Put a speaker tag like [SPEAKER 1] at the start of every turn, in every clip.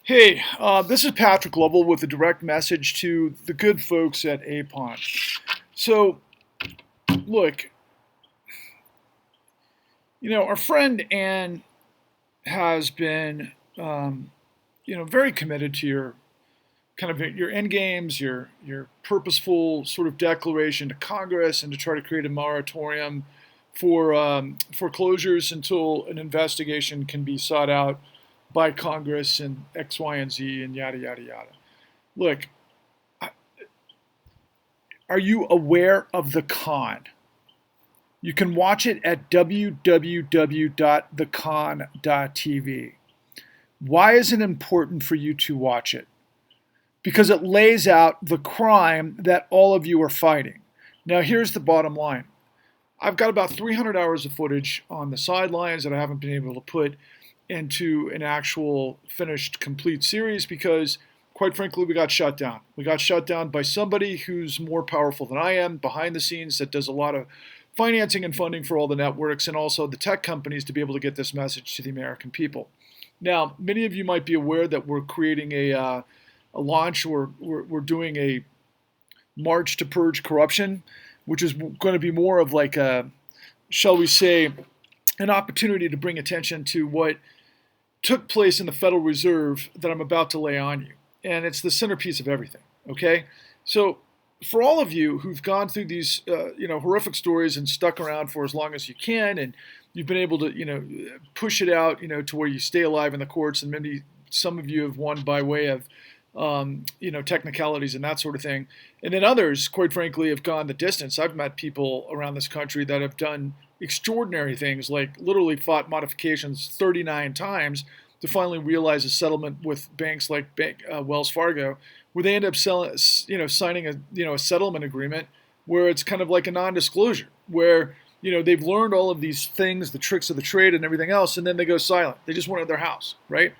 [SPEAKER 1] Hey, this is Patrick Lovell with a direct message to the good folks at APON. So, look, our friend Ann has been, very committed to your kind of your end games, your purposeful sort of declaration to Congress, and to try to create a moratorium for foreclosures until an investigation can be sought out by Congress and X, Y, and Z and yada yada yada. Look, are you aware of the con? You can watch it at www.thecon.tv. Why is it important for you to watch it? Because it lays out the crime that all of you are fighting. Now, here's the bottom line. I've got about 300 hours of footage on the sidelines that I haven't been able to put into an actual finished complete series because, quite frankly, we got shut down. We got shut down by somebody who's more powerful than I am behind the scenes, that does a lot of financing and funding for all the networks and also the tech companies to be able to get this message to the American people. Now, many of you might be aware that we're creating a launch, or we're doing a march to purge corruption, which is going to be more of like a, shall we say, an opportunity to bring attention to what took place in the Federal Reserve that I'm about to lay on you. And it's the centerpiece of everything, okay? So for all of you who've gone through these horrific stories and stuck around for as long as you can, and you've been able to push it out to where you stay alive in the courts, and maybe some of you have won by way of technicalities and that sort of thing. And then others, quite frankly, have gone the distance. I've met people around this country that have done extraordinary things, like literally fought modifications 39 times to finally realize a settlement with banks like Wells Fargo, where they end up signing a settlement agreement where it's kind of like a non-disclosure, where they've learned all of these things, the tricks of the trade and everything else, and then they go silent. They just wanted their house, right?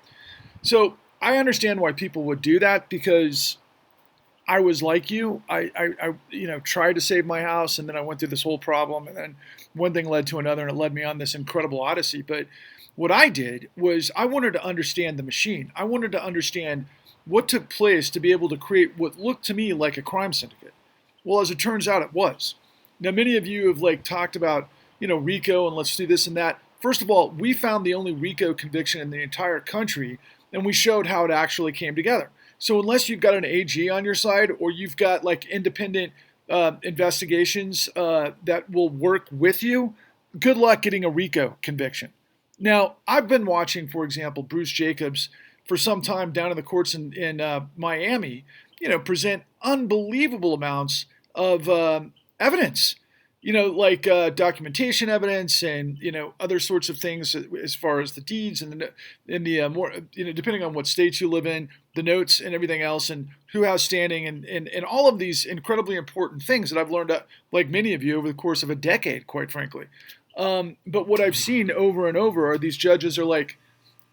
[SPEAKER 1] So I understand why people would do that, because I was like you. I tried to save my house, and then I went through this whole problem, and then one thing led to another, and it led me on this incredible odyssey. But what I did was I wanted to understand the machine. I wanted to understand what took place to be able to create what looked to me like a crime syndicate. Well, as it turns out, it was. Now, many of you have talked about RICO and let's do this and that. First of all, we found the only RICO conviction in the entire country, and we showed how it actually came together. So unless you've got an AG on your side, or you've got independent investigations that will work with you, good luck getting a RICO conviction. Now, I've been watching, for example, Bruce Jacobs for some time down in the courts in Miami, present unbelievable amounts of evidence, documentation evidence and, other sorts of things as far as the deeds and the more, depending on what states you live in, the notes and everything else, and who has standing and all of these incredibly important things that I've learned, like many of you, over the course of a decade, quite frankly. But what I've seen over and over are these judges are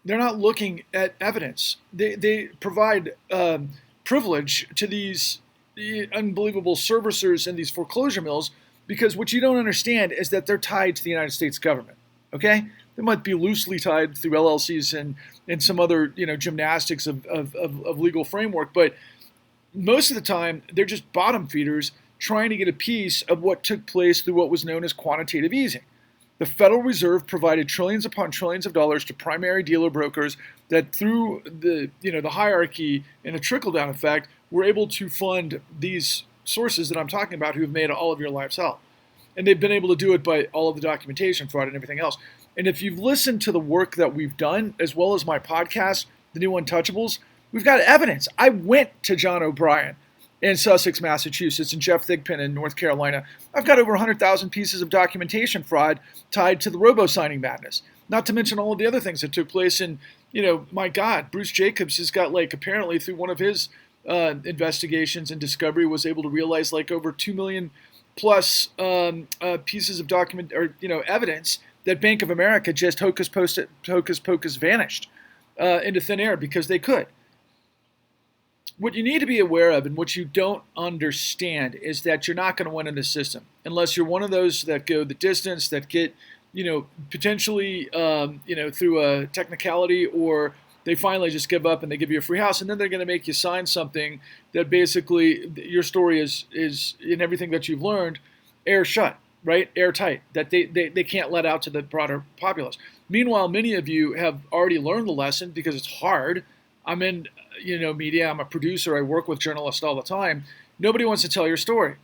[SPEAKER 1] they're not looking at evidence. They provide privilege to these unbelievable servicers and these foreclosure mills, because what you don't understand is that they're tied to the United States government, okay? They might be loosely tied through LLCs and some other, gymnastics of legal framework, but most of the time they're just bottom feeders trying to get a piece of what took place through what was known as quantitative easing. The Federal Reserve provided trillions upon trillions of dollars to primary dealer brokers that, through the hierarchy and the trickle-down effect, were able to fund these sources that I'm talking about, who have made all of your lives hell. And they've been able to do it by all of the documentation fraud and everything else. And if you've listened to the work that we've done, as well as my podcast, The New Untouchables, we've got evidence. I went to John O'Brien in Sussex, Massachusetts, and Jeff Thigpen in North Carolina. I've got over 100,000 pieces of documentation fraud tied to the robo-signing madness. Not to mention all of the other things that took place. And, my God, Bruce Jacobs has got, apparently through one of his investigations and discovery, was able to realize over 2 million plus pieces of document or evidence that Bank of America just hocus pocus vanished into thin air because they could. What you need to be aware of, and what you don't understand, is that you're not going to win in this system unless you're one of those that go the distance, that get potentially through a technicality or they finally just give up and they give you a free house, and then they're going to make you sign something that basically your story is in everything that you've learned, air shut, right? Airtight, that they can't let out to the broader populace. Meanwhile, many of you have already learned the lesson because it's hard. I'm in, media. I'm a producer. I work with journalists all the time. Nobody wants to tell your story.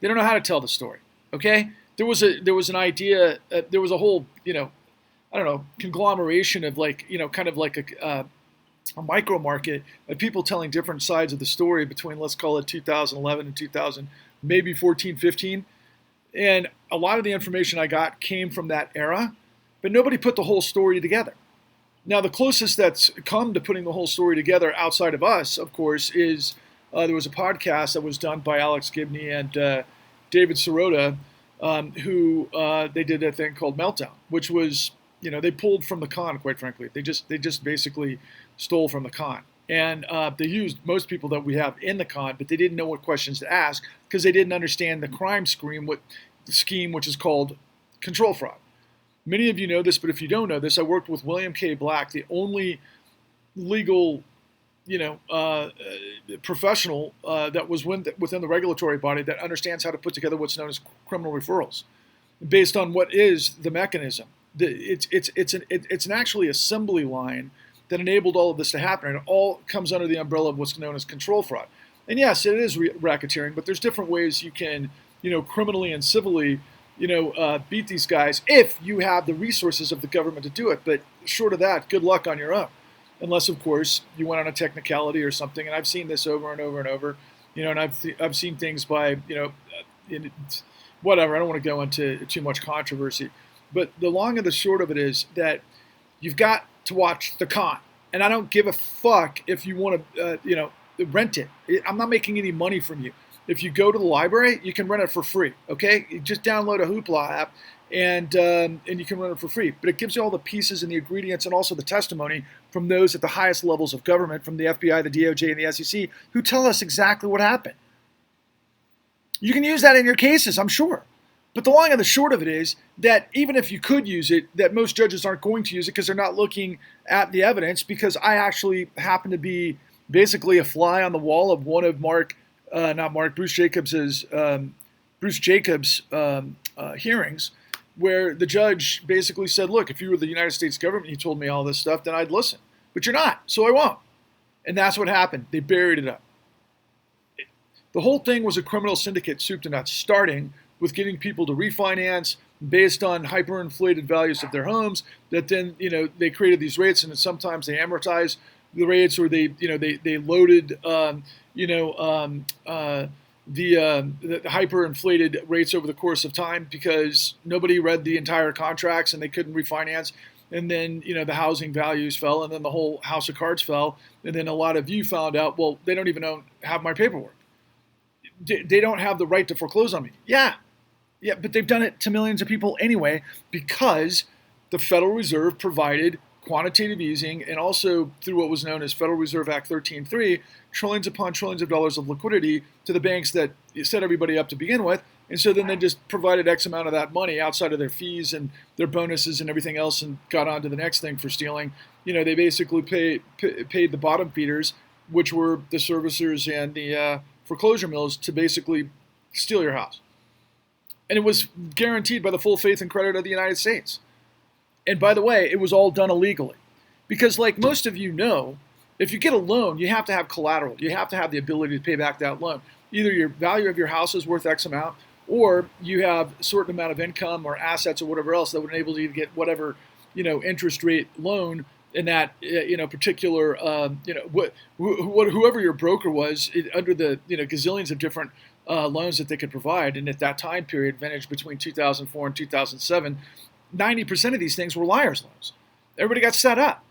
[SPEAKER 1] They don't know how to tell the story. Okay? There was an idea. There was a whole, I don't know, conglomeration of kind of like a micro market of people telling different sides of the story between, let's call it 2011 and 2000, maybe 14, 15. And a lot of the information I got came from that era, but nobody put the whole story together. Now, the closest that's come to putting the whole story together outside of us, of course, is there was a podcast that was done by Alex Gibney and David Sirota, who they did a thing called Meltdown, which was, they pulled from the con, quite frankly. They just basically stole from the con. And they used most people that we have in the con, but they didn't know what questions to ask because they didn't understand the crime scheme, which is called control fraud. Many of you know this, but if you don't know this, I worked with William K. Black, the only legal, professional that was within the regulatory body that understands how to put together what's known as criminal referrals, based on what is the mechanism. It's an actually assembly line that enabled all of this to happen, and it all comes under the umbrella of what's known as control fraud. And yes, it is racketeering, but there's different ways you can, criminally and civilly, beat these guys if you have the resources of the government to do it. But short of that, good luck on your own. Unless, of course, you went on a technicality or something. And I've seen this over and over and over, and I've seen things by, whatever. I don't want to go into too much controversy. But the long and the short of it is that you've got to watch the con. And I don't give a fuck if you want to, rent it. I'm not making any money from you. If you go to the library, you can rent it for free, okay? You just download a Hoopla app, and you can rent it for free. But it gives you all the pieces and the ingredients and also the testimony from those at the highest levels of government, from the FBI, the DOJ, and the SEC, who tell us exactly what happened. You can use that in your cases, I'm sure. But the long and the short of it is that even if you could use it, that most judges aren't going to use it because they're not looking at the evidence, because I actually happen to be basically a fly on the wall of one of Bruce Jacobs' hearings, where the judge basically said, look, if you were the United States government, you told me all this stuff, then I'd listen. But you're not, so I won't. And that's what happened. They buried it up. The whole thing was a criminal syndicate soup to nuts, starting with getting people to refinance based on hyperinflated values of their homes, that then, they created these rates, and then sometimes they amortize the rates, or they loaded, the hyperinflated rates over the course of time because nobody read the entire contracts and they couldn't refinance. And then, the housing values fell, and then the whole house of cards fell. And then a lot of you found out, well, they don't even have my paperwork. They don't have the right to foreclose on me. Yeah, but they've done it to millions of people anyway, because the Federal Reserve provided quantitative easing, and also through what was known as Federal Reserve Act 13.3, trillions upon trillions of dollars of liquidity to the banks that set everybody up to begin with. And so then they just provided X amount of that money outside of their fees and their bonuses and everything else, and got on to the next thing for stealing. They basically paid the bottom feeders, which were the servicers and the foreclosure mills, to basically steal your house. And it was guaranteed by the full faith and credit of the United States. And by the way, it was all done illegally. Because like most of you know, if you get a loan, you have to have collateral. You have to have the ability to pay back that loan. Either your value of your house is worth X amount, or you have a certain amount of income or assets or whatever else that would enable you to get whatever, interest rate loan in that, particular, whoever your broker was, under the, gazillions of different loans that they could provide. And at that time period, vintage between 2004 and 2007, 90% of these things were liar's loans. Everybody got set up.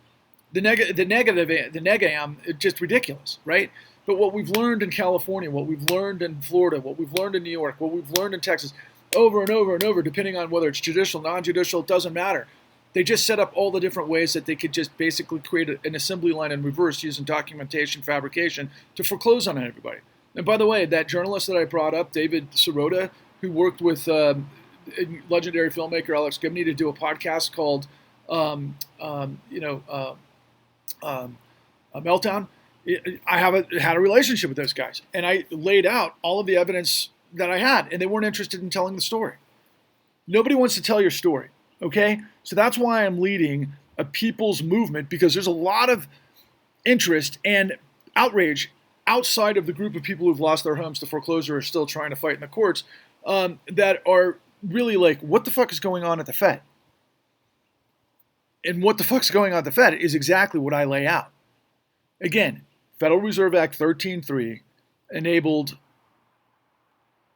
[SPEAKER 1] The neg-am, it's just ridiculous, right? But what we've learned in California, what we've learned in Florida, what we've learned in New York, what we've learned in Texas, over and over and over, depending on whether it's judicial, non-judicial, it doesn't matter. They just set up all the different ways that they could just basically create an assembly line in reverse using documentation, fabrication, to foreclose on everybody. And by the way, that journalist that I brought up, David Sirota, who worked with legendary filmmaker Alex Gibney to do a podcast called, a meltdown, I had a relationship with those guys, and I laid out all of the evidence that I had, and they weren't interested in telling the story. Nobody wants to tell your story, okay? So that's why I'm leading a people's movement, because there's a lot of interest and outrage outside of the group of people who've lost their homes to foreclosure or are still trying to fight in the courts, that are really like, what the fuck is going on at the Fed? And what the fuck's going on at the Fed is exactly what I lay out. Again, Federal Reserve Act 13.3 enabled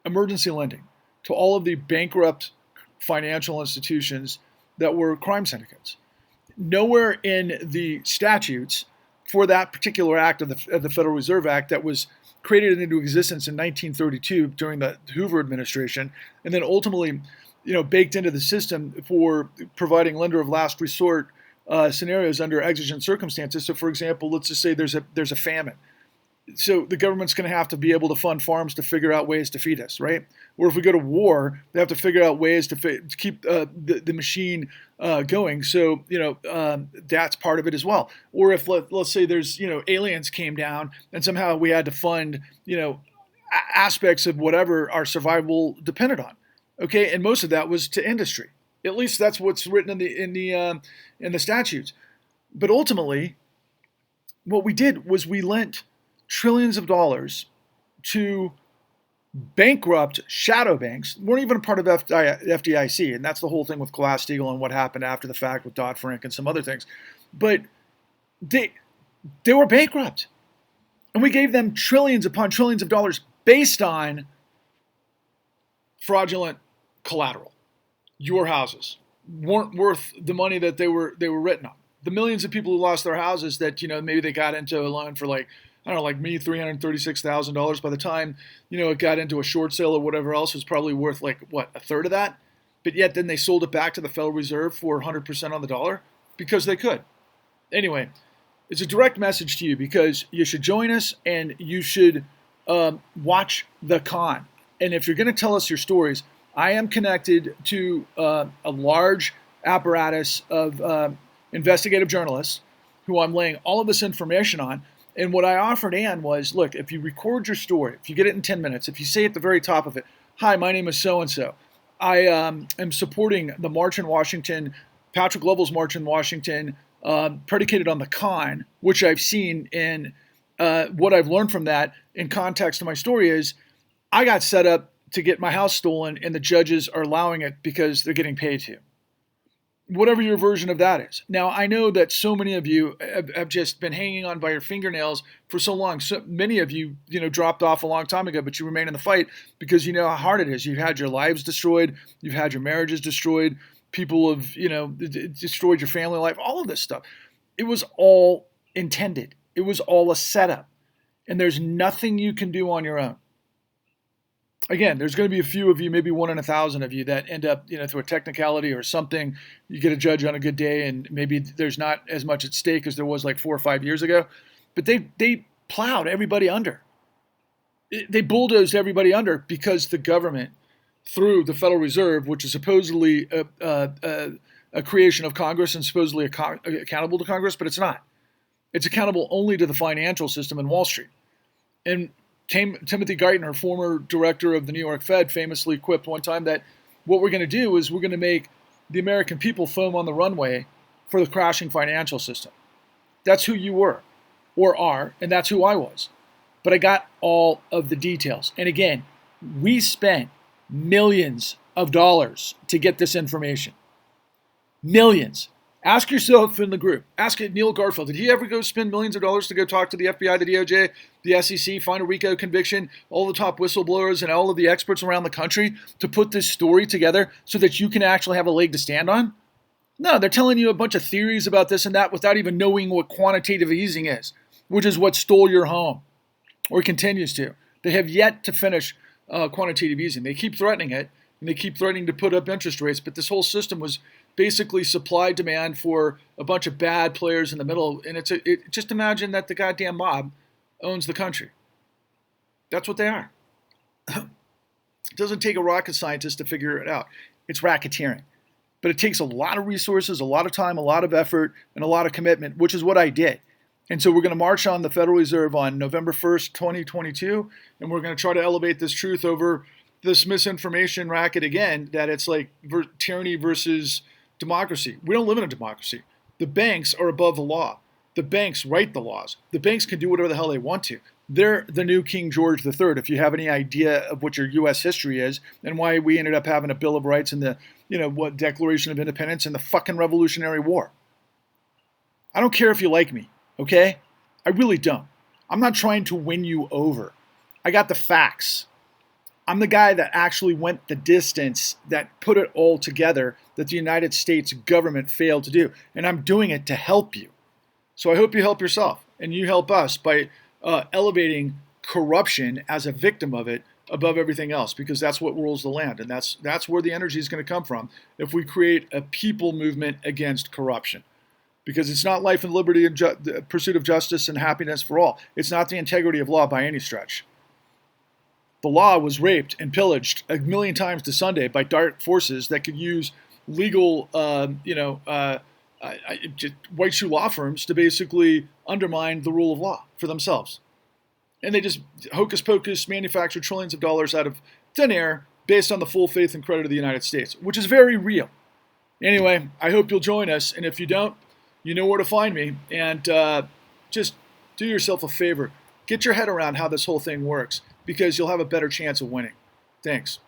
[SPEAKER 1] emergency lending to all of the bankrupt financial institutions that were crime syndicates. Nowhere in the statutes for that particular act of the Federal Reserve Act that was created into existence in 1932 during the Hoover administration, and then ultimately, baked into the system for providing lender of last resort scenarios under exigent circumstances. So, for example, let's just say there's a famine. So the government's going to have to be able to fund farms to figure out ways to feed us, right? Or if we go to war, they have to figure out ways to keep the machine going. So that's part of it as well. Or if let's say there's aliens came down and somehow we had to fund aspects of whatever our survival depended on. Okay, and most of that was to industry. At least that's what's written in the statutes. But ultimately, what we did was we lent trillions of dollars to bankrupt shadow banks, weren't even a part of FDIC, and that's the whole thing with Glass-Steagall and what happened after the fact with Dodd-Frank and some other things. But they were bankrupt, and we gave them trillions upon trillions of dollars based on fraudulent collateral. Your houses weren't worth the money that they were written on. The millions of people who lost their houses that maybe they got into a loan for like me, $336,000. By the time it got into a short sale or whatever else, was probably worth like what, a third of that. But yet then they sold it back to the Federal Reserve for 100% on the dollar because they could. Anyway, it's a direct message to you because you should join us and you should watch The Con. And if you're going to tell us your stories, I am connected to a large apparatus of investigative journalists who I'm laying all of this information on. And what I offered Ann was, look, if you record your story, if you get it in 10 minutes, if you say at the very top of it, hi, my name is so-and-so. I am supporting the March in Washington, Patrick Lovell's March in Washington, predicated on the con, which I've seen. And what I've learned from that in context to my story is I got set up to get my house stolen and the judges are allowing it because they're getting paid to. Whatever your version of that is. Now, I know that so many of you have just been hanging on by your fingernails for so long. So many of you, dropped off a long time ago, but you remain in the fight because you know how hard it is. You've had your lives destroyed. You've had your marriages destroyed. People have, destroyed your family life, all of this stuff. It was all intended. It was all a setup. And there's nothing you can do on your own. Again, there's going to be a few of you, maybe 1 in 1,000 of you that end up, through a technicality or something, you get a judge on a good day and maybe there's not as much at stake as there was like 4 or 5 years ago. But they plowed everybody under. They bulldozed everybody under because the government, through the Federal Reserve, which is supposedly a creation of Congress and supposedly accountable to Congress, but it's not. It's accountable only to the financial system and Wall Street. And Timothy Geithner, former director of the New York Fed, famously quipped one time that what we're going to do is we're going to make the American people foam on the runway for the crashing financial system. That's who you were or are, and that's who I was. But I got all of the details. And again, we spent millions of dollars to get this information. Millions. Ask yourself in the group. Ask Neil Garfield. Did he ever go spend millions of dollars to go talk to the FBI, the DOJ, the SEC, find a RICO conviction, all the top whistleblowers and all of the experts around the country to put this story together so that you can actually have a leg to stand on? No, they're telling you a bunch of theories about this and that without even knowing what quantitative easing is, which is what stole your home or continues to. They have yet to finish quantitative easing. They keep threatening it, and they keep threatening to put up interest rates, but this whole system was basically supply demand for a bunch of bad players in the middle. And just imagine that the goddamn mob owns the country. That's what they are. It doesn't take a rocket scientist to figure it out. It's racketeering. But it takes a lot of resources, a lot of time, a lot of effort, and a lot of commitment, which is what I did. And so we're going to march on the Federal Reserve on November 1st, 2022, and we're going to try to elevate this truth over this misinformation racket again, that it's like tyranny versus democracy. We don't live in a democracy. The banks are above the law. The banks write the laws. The banks can do whatever the hell they want to. They're the new King George III, if you have any idea of what your U.S. history is and why we ended up having a Bill of Rights and the, what Declaration of Independence and the fucking Revolutionary War. I don't care if you like me, okay? I really don't. I'm not trying to win you over. I got the facts. I'm the guy that actually went the distance, that put it all together that the United States government failed to do. And I'm doing it to help you. So I hope you help yourself and you help us by elevating corruption as a victim of it above everything else, because that's what rules the land. And that's where the energy is going to come from if we create a people movement against corruption. Because it's not life and liberty and the pursuit of justice and happiness for all. It's not the integrity of law by any stretch. The law was raped and pillaged a million times to Sunday by dark forces that could use legal, white shoe law firms to basically undermine the rule of law for themselves. And they just hocus pocus manufacture trillions of dollars out of thin air based on the full faith and credit of the United States, which is very real. Anyway, I hope you'll join us. And if you don't, you know where to find me. And just do yourself a favor. Get your head around how this whole thing works, because you'll have a better chance of winning. Thanks.